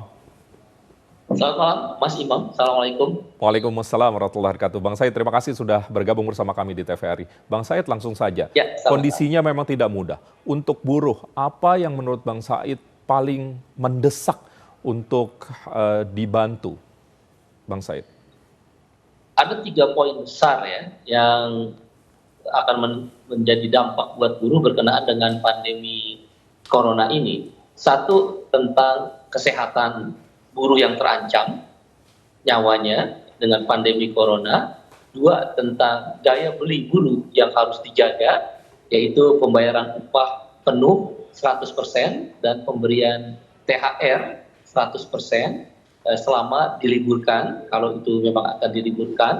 Selamat malam, Mas Imam. Assalamualaikum. Waalaikumsalam warahmatullahi wabarakatuh. Bang Said, terima kasih sudah bergabung bersama kami di TVRI. Bang Said, langsung saja. Ya, kondisinya memang tidak mudah. Untuk buruh, apa yang menurut Bang Said paling mendesak untuk dibantu? Bang Said. Ada 3 poin besar ya yang akan menjadi dampak buat buruh berkenaan dengan pandemi corona ini. Satu, tentang kesehatan buruh yang terancam nyawanya dengan pandemi corona. 2, tentang daya beli buruh yang harus dijaga, yaitu pembayaran upah penuh 100% dan pemberian THR 100% selama diliburkan, kalau itu memang akan diliburkan.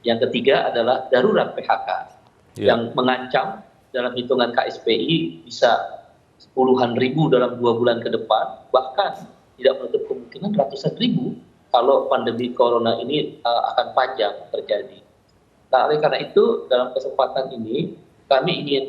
Yang ketiga adalah darurat PHK yang mengancam dalam hitungan KSPI bisa puluhan ribu dalam 2 bulan ke depan, bahkan tidak menutup kemungkinan ratusan ribu kalau pandemi corona ini akan panjang terjadi. Nah, oleh karena itu dalam kesempatan ini kami ingin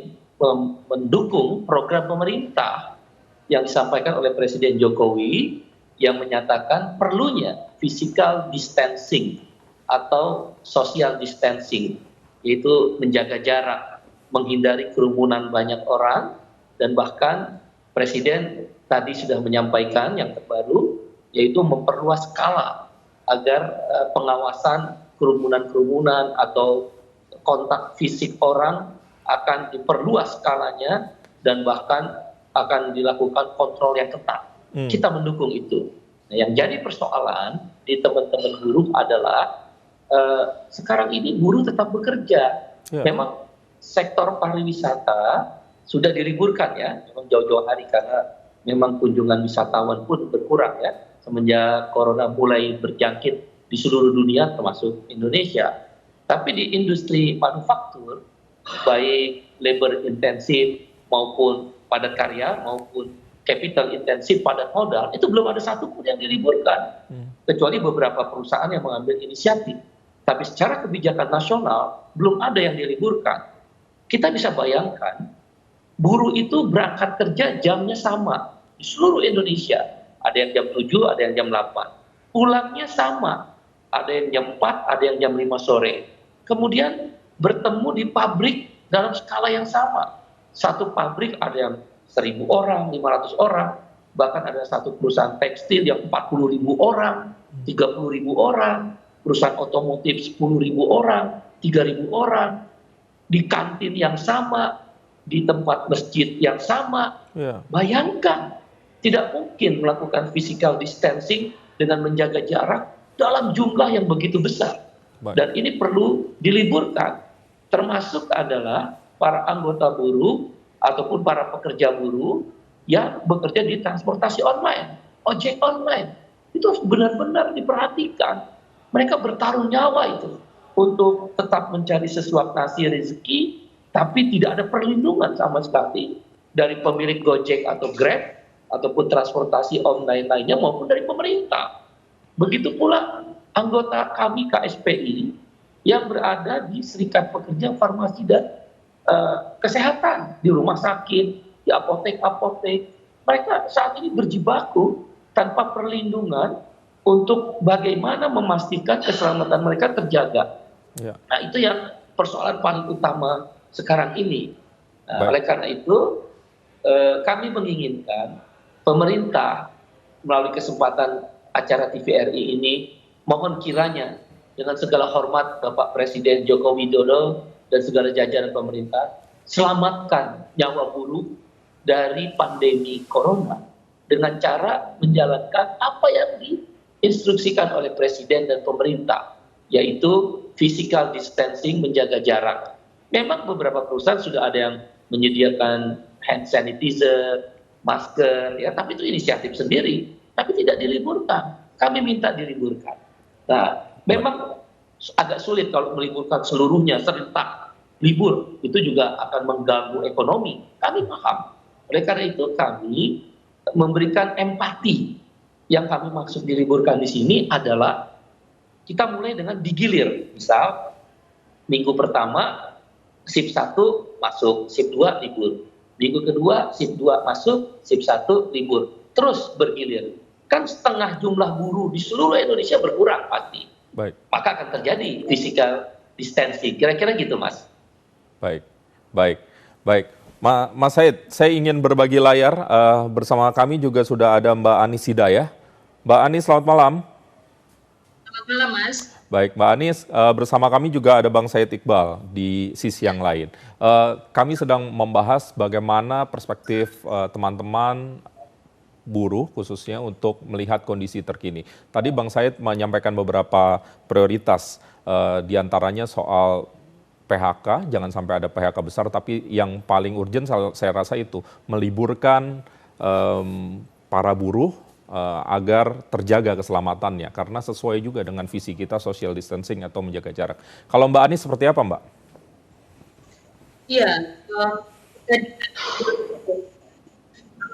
mendukung program pemerintah yang disampaikan oleh Presiden Jokowi yang menyatakan perlunya physical distancing atau social distancing, yaitu menjaga jarak, menghindari kerumunan banyak orang. Dan bahkan Presiden tadi sudah menyampaikan yang terbaru, yaitu memperluas skala agar pengawasan kerumunan-kerumunan atau kontak fisik orang akan diperluas skalanya dan bahkan akan dilakukan kontrol yang ketat. Kita mendukung itu. Nah, yang jadi persoalan di teman-teman buruh adalah sekarang ini buruh tetap bekerja. Memang sektor pariwisata sudah diliburkan ya, memang jauh-jauh hari karena memang kunjungan wisatawan pun berkurang ya, semenjak corona mulai berjangkit di seluruh dunia termasuk Indonesia. Tapi di industri manufaktur, baik labor intensif maupun padat karya maupun capital intensif padat modal, itu belum ada satupun yang diliburkan, kecuali beberapa perusahaan yang mengambil inisiatif. Tapi secara kebijakan nasional belum ada yang diliburkan. Kita bisa bayangkan, buruh itu berangkat kerja jamnya sama di seluruh Indonesia. Ada yang jam 7, ada yang jam 8. Pulangnya sama. Ada yang jam 4, ada yang jam 5 sore. Kemudian bertemu di pabrik dalam skala yang sama. Satu pabrik ada yang 1.000 orang, 500 orang. Bahkan ada satu perusahaan tekstil yang 40.000 orang, 30.000 orang. Perusahaan otomotif 10.000 orang, 3.000 orang. Di kantin yang sama, di tempat masjid yang sama. Bayangkan, tidak mungkin melakukan physical distancing dengan menjaga jarak dalam jumlah yang begitu besar. Dan ini perlu diliburkan, termasuk adalah para anggota buruh ataupun para pekerja buruh yang bekerja di transportasi online, ojek online. Itu harus benar-benar diperhatikan. Mereka bertaruh nyawa itu untuk tetap mencari sesuap nasi rezeki tapi tidak ada perlindungan sama sekali dari pemilik Gojek atau Grab ataupun transportasi online lainnya maupun dari pemerintah. Begitu pula anggota kami KSPI yang berada di Serikat Pekerja Farmasi dan Kesehatan, di rumah sakit, di apotek-apotek. Mereka saat ini berjibaku tanpa perlindungan untuk bagaimana memastikan keselamatan mereka terjaga. Ya. Nah, itu yang persoalan paling utama sekarang ini. Nah, oleh karena itu, kami menginginkan pemerintah melalui kesempatan acara TVRI ini, mohon kiranya dengan segala hormat Bapak Presiden Joko Widodo dan segala jajaran pemerintah, selamatkan nyawa buruh dari pandemi corona dengan cara menjalankan apa yang diinstruksikan oleh Presiden dan pemerintah, yaitu physical distancing, menjaga jarak. Memang beberapa perusahaan sudah ada yang menyediakan hand sanitizer, masker, ya, tapi itu inisiatif sendiri, tapi tidak diliburkan. Kami minta diliburkan. Nah, memang agak sulit kalau meliburkan seluruhnya serentak libur, itu juga akan mengganggu ekonomi. Kami paham. Oleh karena itu kami memberikan empati. Yang kami maksud diliburkan di sini adalah kita mulai dengan digilir. Misal minggu pertama shift 1 masuk, shift 2 libur. Minggu kedua shift 2 masuk, shift 1 libur. Terus bergilir. Kan setengah jumlah buruh di seluruh Indonesia berkurang pasti. Baik. Maka akan terjadi physical distancing. Kira-kira gitu, Mas. Baik. Mas Said, saya ingin berbagi layar. Bersama kami juga sudah ada Mbak Anis Hidayah. Mbak Anis, selamat malam. Selamat malam, Mas. Baik, Mbak Anis, bersama kami juga ada Bang Said Iqbal di sisi yang lain. Kami sedang membahas bagaimana perspektif teman-teman buruh khususnya untuk melihat kondisi terkini. Tadi Bang Said menyampaikan beberapa prioritas, diantaranya soal PHK, jangan sampai ada PHK besar, tapi yang paling urgent saya rasa itu meliburkan para buruh agar terjaga keselamatannya, karena sesuai juga dengan visi kita social distancing atau menjaga jarak. Kalau Mbak Anis seperti apa, Mbak? Iya,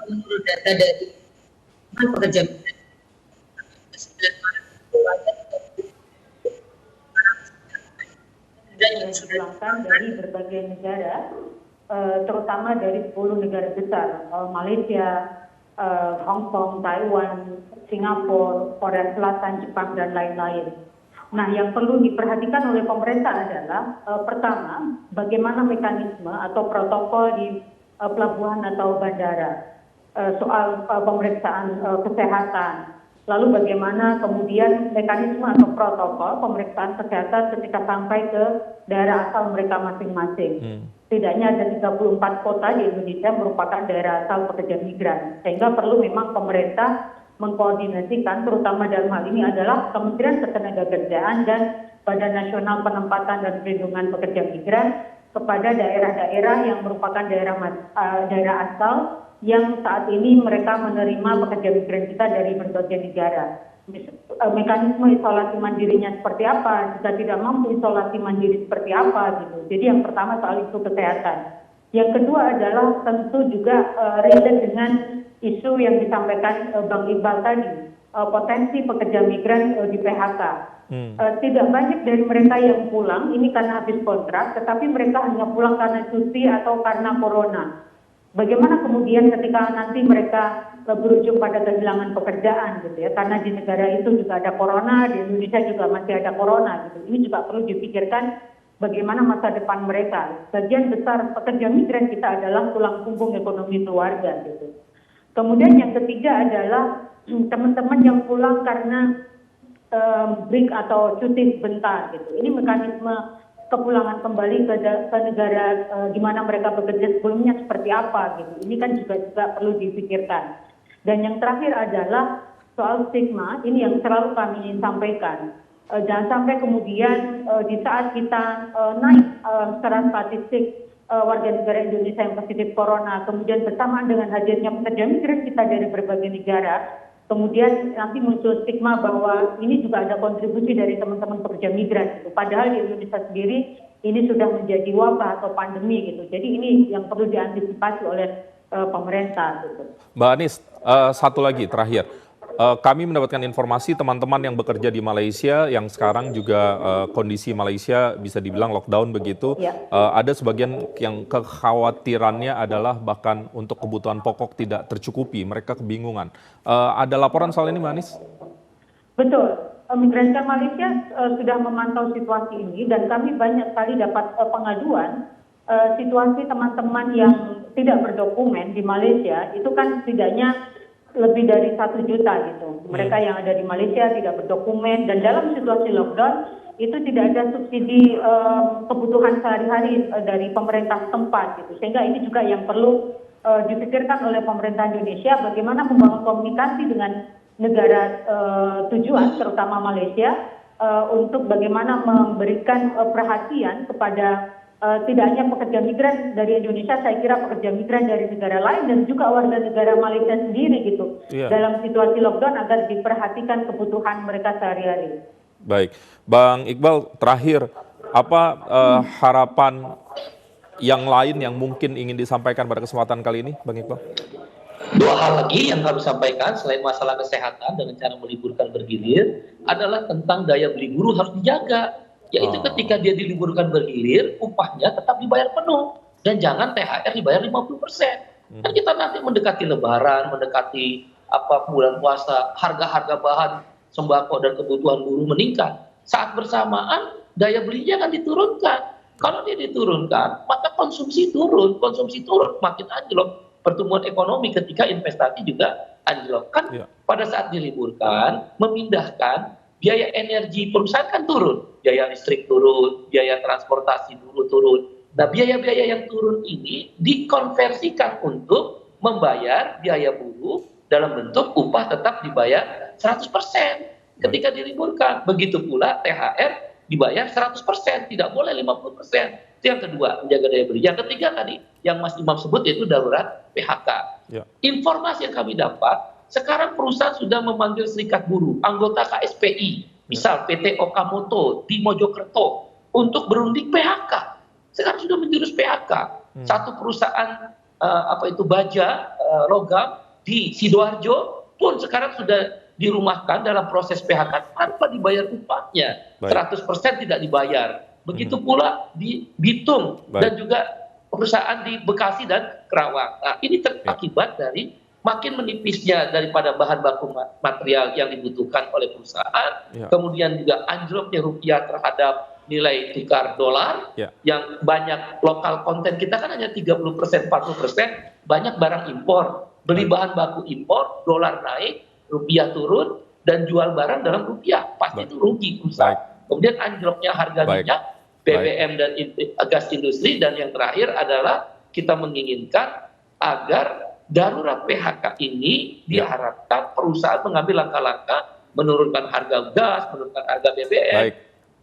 menurut data dari pekerja migran 9 Maret yang dipulangkan dari berbagai negara, terutama dari 10 negara besar, Malaysia, Hong Kong, Taiwan, Singapura, Korea Selatan, Jepang, dan lain-lain. Nah, yang perlu diperhatikan oleh pemerintah adalah pertama, bagaimana mekanisme atau protokol di pelabuhan atau bandara, soal pemeriksaan kesehatan, lalu bagaimana kemudian mekanisme atau protokol pemeriksaan kesehatan ketika sampai ke daerah asal mereka masing-masing. Setidaknya ada 34 kota di Indonesia merupakan daerah asal pekerja migran, sehingga perlu memang pemerintah mengkoordinasikan, terutama dalam hal ini adalah Kementerian Ketenagakerjaan dan Badan Nasional Penempatan dan Perlindungan Pekerja Migran kepada daerah-daerah yang merupakan daerah asal yang saat ini mereka menerima pekerja migran kita dari berbagai negara. Mekanisme isolasi mandirinya seperti apa, jika tidak mampu isolasi mandiri seperti apa gitu. Jadi yang pertama soal isu kesehatan. Yang kedua adalah tentu juga relate dengan isu yang disampaikan Bang Iqbal tadi, potensi pekerja migran di PHK. Tidak banyak dari mereka yang pulang ini karena habis kontrak, tetapi mereka hanya pulang karena cuti atau karena corona. Bagaimana kemudian ketika nanti mereka berujung pada kehilangan pekerjaan gitu ya, karena di negara itu juga ada corona, di Indonesia juga masih ada corona gitu. Ini juga perlu dipikirkan bagaimana masa depan mereka. Bagian besar pekerja migran kita adalah tulang punggung ekonomi keluarga gitu. Kemudian yang ketiga adalah teman-teman yang pulang karena break atau cuti sebentar gitu. Ini mekanisme kepulangan kembali ke negara di mana mereka bekerja sebelumnya seperti apa gitu. Ini kan juga perlu dipikirkan. Dan yang terakhir adalah soal stigma, ini yang selalu kami ingin sampaikan. Jangan sampai kemudian di saat kita naik secara statistik warga negara Indonesia yang positif corona, kemudian bersamaan dengan hadirnya pekerja migran kita dari berbagai negara, kemudian nanti muncul stigma bahwa ini juga ada kontribusi dari teman-teman pekerja migran. Padahal di Indonesia sendiri ini sudah menjadi wabah atau pandemi gitu. Jadi ini yang perlu diantisipasi oleh pemerintah gitu. Mbak Anies, satu lagi terakhir. Kami mendapatkan informasi teman-teman yang bekerja di Malaysia yang sekarang juga kondisi Malaysia bisa dibilang lockdown begitu. Ya. Ada sebagian yang kekhawatirannya adalah bahkan untuk kebutuhan pokok tidak tercukupi. Mereka kebingungan. Ada laporan soal ini, Mbak Anies? Betul. Migran Malaysia sudah memantau situasi ini dan kami banyak sekali dapat pengaduan situasi teman-teman yang tidak berdokumen di Malaysia itu kan setidaknya lebih dari 1 juta gitu. Mereka yang ada di Malaysia tidak berdokumen dan dalam situasi lockdown itu tidak ada subsidi kebutuhan sehari-hari dari pemerintah setempat gitu. Sehingga ini juga yang perlu dipikirkan oleh pemerintah Indonesia bagaimana membangun komunikasi dengan negara tujuan terutama Malaysia untuk bagaimana memberikan perhatian kepada tidak hanya pekerja migran dari Indonesia, saya kira pekerja migran dari negara lain dan juga warga negara Malaysia sendiri gitu. Dalam situasi lockdown agar diperhatikan kebutuhan mereka sehari-hari. Baik, Bang Iqbal, terakhir apa harapan yang lain yang mungkin ingin disampaikan pada kesempatan kali ini, Bang Iqbal? 2 hal lagi yang kami sampaikan selain masalah kesehatan dengan cara meliburkan bergilir adalah tentang daya beli buruh harus dijaga. Yaitu ketika dia diliburkan bergilir, upahnya tetap dibayar penuh. Dan jangan THR dibayar 50%. Dan kita nanti mendekati lebaran, mendekati bulan puasa, harga-harga bahan sembako dan kebutuhan buruh meningkat. Saat bersamaan, daya belinya akan diturunkan. Kalau dia diturunkan, maka konsumsi turun, makin anjlok. Pertumbuhan ekonomi ketika investasi juga anjlok. Kan pada saat diliburkan, memindahkan, biaya energi perusahaan kan turun, biaya listrik turun, biaya transportasi dulu turun. Nah, biaya-biaya yang turun ini dikonversikan untuk membayar biaya buruh dalam bentuk upah tetap dibayar 100% ketika diliburkan. Begitu pula THR dibayar 100%, tidak boleh 50%. Itu yang kedua, menjaga daya beli. Yang ketiga tadi, yang Mas Imam sebut yaitu darurat PHK. Informasi yang kami dapat, sekarang perusahaan sudah memanggil serikat buruh, anggota KSPI, misal PT Okamoto di Mojokerto, untuk berunding PHK. Sekarang sudah menjurus PHK. Satu perusahaan baja logam di Sidoarjo pun sekarang sudah dirumahkan dalam proses PHK tanpa dibayar upahnya. 100% tidak dibayar. Begitu pula di Bitung dan juga perusahaan di Bekasi dan Kerawang. Nah, ini akibat dari makin menipisnya daripada bahan baku material yang dibutuhkan oleh perusahaan, kemudian juga anjloknya rupiah terhadap nilai tukar dolar, yang banyak lokal konten kita kan hanya 30%, 40%, banyak barang impor, beli bahan baku impor, dolar naik, rupiah turun, dan jual barang dalam rupiah, pasti itu rugi perusahaan. Kemudian anjloknya harga minyak, BBM dan gas industri, dan yang terakhir adalah kita menginginkan agar darurat PHK ini diharapkan perusahaan mengambil langkah-langkah menurunkan harga gas, menurunkan harga BBM,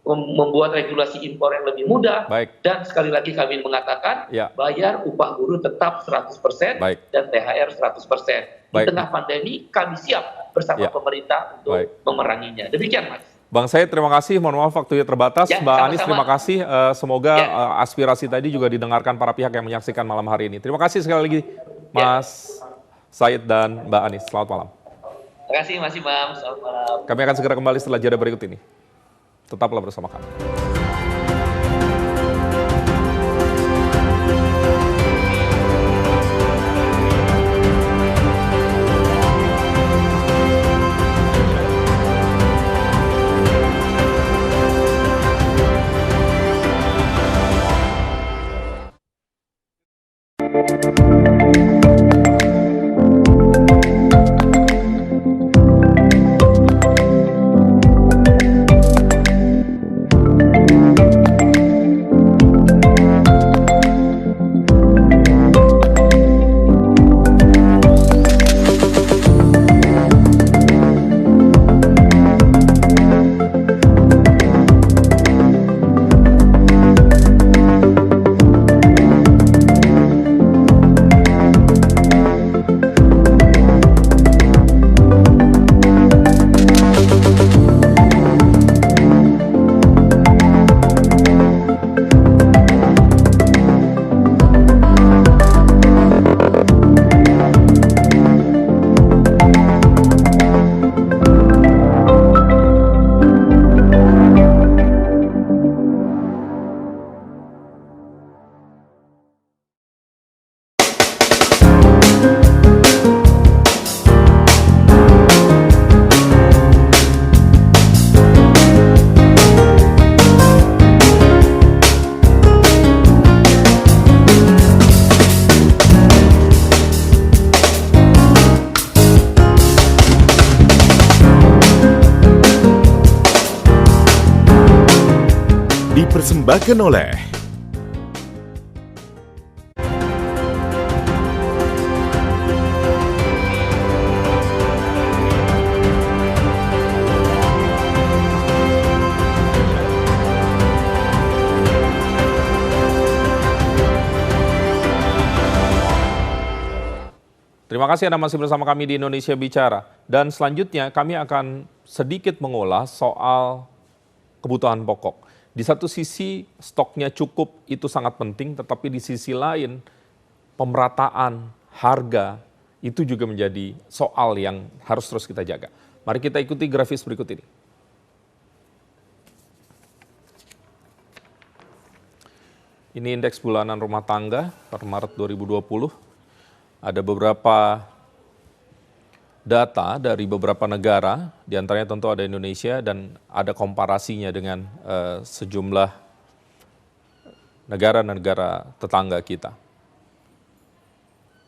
membuat regulasi impor yang lebih mudah, dan sekali lagi kami mengatakan bayar upah buruh tetap 100% dan THR 100%. Di tengah pandemi kami siap bersama pemerintah untuk memeranginya. Demikian, Mas. Bang Said, terima kasih. Mohon maaf waktunya terbatas. Mbak Anies, terima kasih. Semoga aspirasi tadi juga didengarkan para pihak yang menyaksikan malam hari ini. Terima kasih sekali lagi, Mas Said dan Mbak Anies. Selamat malam. Terima kasih, Mas Imam. Selamat malam. Kami akan segera kembali setelah jeda berikut ini. Tetaplah bersama kami. dipersembahkan oleh Terima kasih Anda masih bersama kami di Indonesia Bicara. Dan selanjutnya kami akan sedikit mengulas soal kebutuhan pokok. Di satu sisi stoknya cukup itu sangat penting, tetapi di sisi lain pemerataan harga itu juga menjadi soal yang harus terus kita jaga. Mari kita ikuti grafis berikut ini. Ini indeks bulanan rumah tangga per Maret 2020. Ada beberapa data dari beberapa negara, diantaranya tentu ada Indonesia dan ada komparasinya dengan sejumlah negara-negara tetangga kita.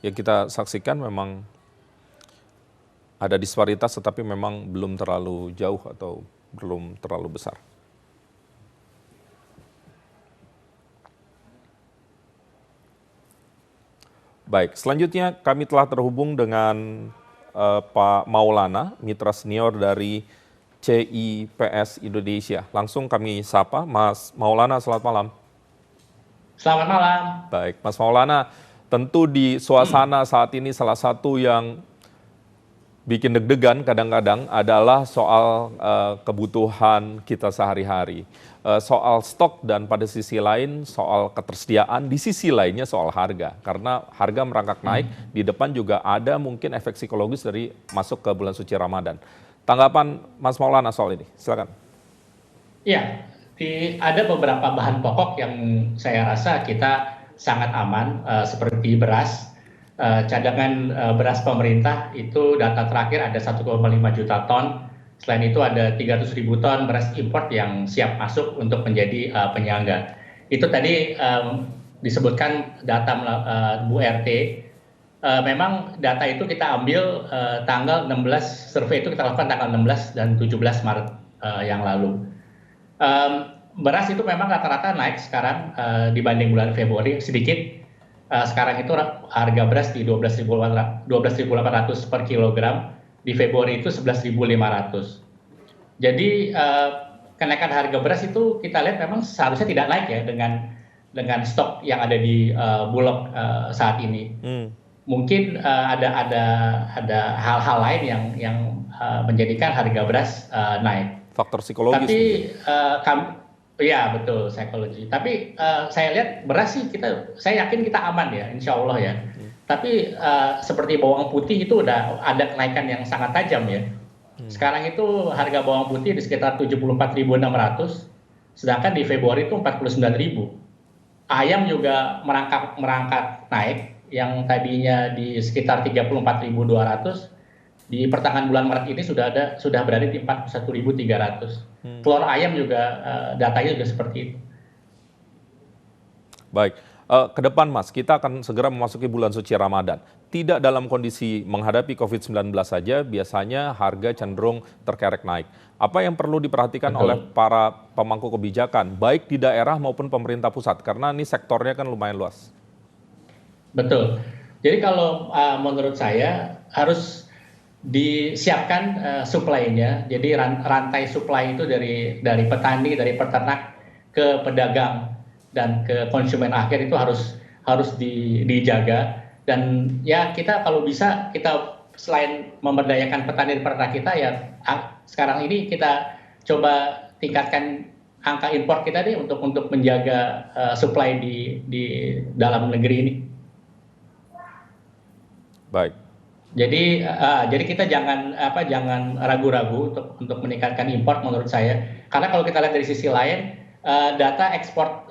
Yang kita saksikan memang ada disparitas tetapi memang belum terlalu jauh atau belum terlalu besar. Baik, selanjutnya kami telah terhubung dengan Pak Maulana, mitra senior dari CIPS Indonesia. Langsung kami sapa, Mas Maulana, selamat malam. Selamat malam. Baik, Mas Maulana, tentu di suasana saat ini salah satu yang bikin deg-degan kadang-kadang adalah soal kebutuhan kita sehari-hari. Soal stok dan pada sisi lain soal ketersediaan, di sisi lainnya soal harga. Karena harga merangkak naik, di depan juga ada mungkin efek psikologis dari masuk ke bulan suci Ramadan. Tanggapan Mas Maulana soal ini, silakan. Iya, ada beberapa bahan pokok yang saya rasa kita sangat aman, seperti beras. Cadangan beras pemerintah itu data terakhir ada 1,5 juta ton. Selain itu ada 300.000 ton beras import yang siap masuk untuk menjadi penyangga. Itu tadi disebutkan data Bu RT. Memang data itu kita ambil tanggal 16, survei itu kita lakukan tanggal 16 dan 17 Maret yang lalu. Beras itu memang rata-rata naik sekarang dibanding bulan Februari sedikit. Sekarang itu harga beras di 12.800 per kilogram, di Februari itu 11.500. Jadi kenaikan harga beras itu kita lihat memang seharusnya tidak naik ya dengan stok yang ada di Bulog saat ini. Mungkin ada hal-hal lain yang menjadikan harga beras naik. Faktor psikologis. Tapi iya betul, psikologi. Tapi saya lihat beras sih saya yakin kita aman ya, insya Allah ya. Tapi seperti bawang putih itu udah ada kenaikan yang sangat tajam ya. Sekarang itu harga bawang putih di sekitar 74.600, sedangkan di Februari itu 49.000. Ayam juga merangkak naik, yang tadinya di sekitar 34.200. Di pertengahan bulan Maret ini sudah berada di 41.300. Telur ayam juga datanya juga seperti itu. Baik, ke depan Mas, kita akan segera memasuki bulan suci Ramadan. Tidak dalam kondisi menghadapi COVID-19 saja, biasanya harga cenderung terkerek naik. Apa yang perlu diperhatikan oleh para pemangku kebijakan, baik di daerah maupun pemerintah pusat? Karena ini sektornya kan lumayan luas. Betul. Jadi kalau menurut saya harus disiapkan supply-nya. Jadi rantai supply itu dari petani, dari peternak ke pedagang dan ke konsumen akhir itu harus dijaga. Dan ya kita kalau bisa kita selain memberdayakan petani dan peternak kita ya sekarang ini kita coba tingkatkan angka impor kita deh untuk menjaga supply di dalam negeri ini. Baik. Jadi kita jangan ragu-ragu untuk meningkatkan impor menurut saya. Karena kalau kita lihat dari sisi lain, data ekspor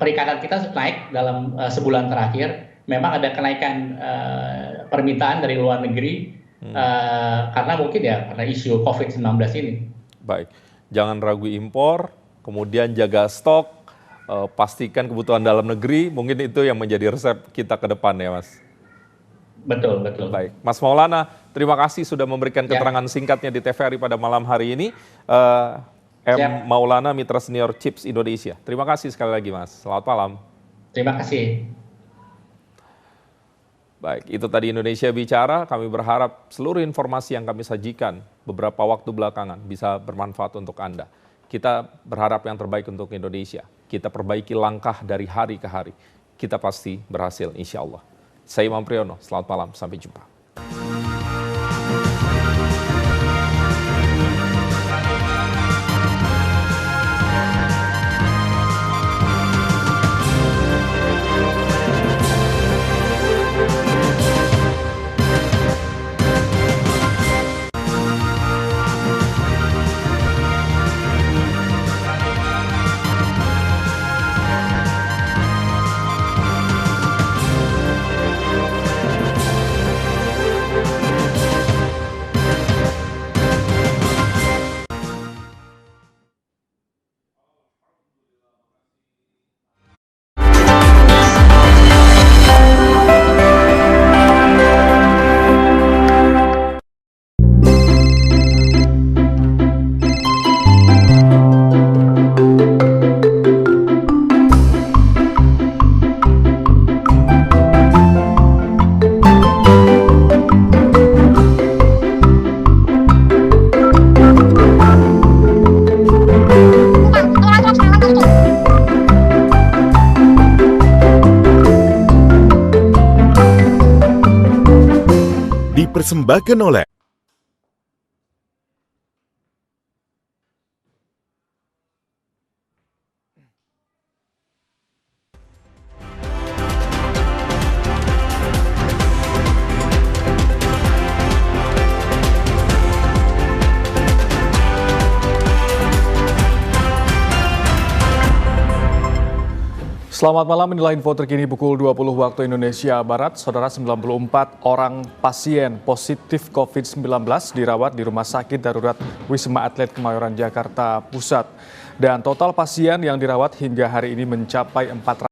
perikanan kita naik dalam sebulan terakhir. Memang ada kenaikan permintaan dari luar negeri karena mungkin ya karena isu COVID-19 ini. Baik, jangan ragu impor, kemudian jaga stok, pastikan kebutuhan dalam negeri. Mungkin itu yang menjadi resep kita ke depan ya, Mas. Betul, betul. Baik, Mas Maulana, terima kasih sudah memberikan keterangan singkatnya di TVRI pada malam hari ini. M. Maulana, Mitra Senior Chips Indonesia. Terima kasih sekali lagi, Mas. Selamat malam. Terima kasih. Baik, itu tadi Indonesia Bicara. Kami berharap seluruh informasi yang kami sajikan beberapa waktu belakangan bisa bermanfaat untuk Anda. Kita berharap yang terbaik untuk Indonesia. Kita perbaiki langkah dari hari ke hari. Kita pasti berhasil, insya Allah. Saya Imam Priyono, selamat malam, sampai jumpa. Dipersembahkan oleh Selamat malam, inilah info terkini pukul 20 waktu Indonesia Barat. Saudara, 94 orang pasien positif COVID-19 dirawat di Rumah Sakit Darurat Wisma Atlet Kemayoran, Jakarta Pusat. Dan total pasien yang dirawat hingga hari ini mencapai 400.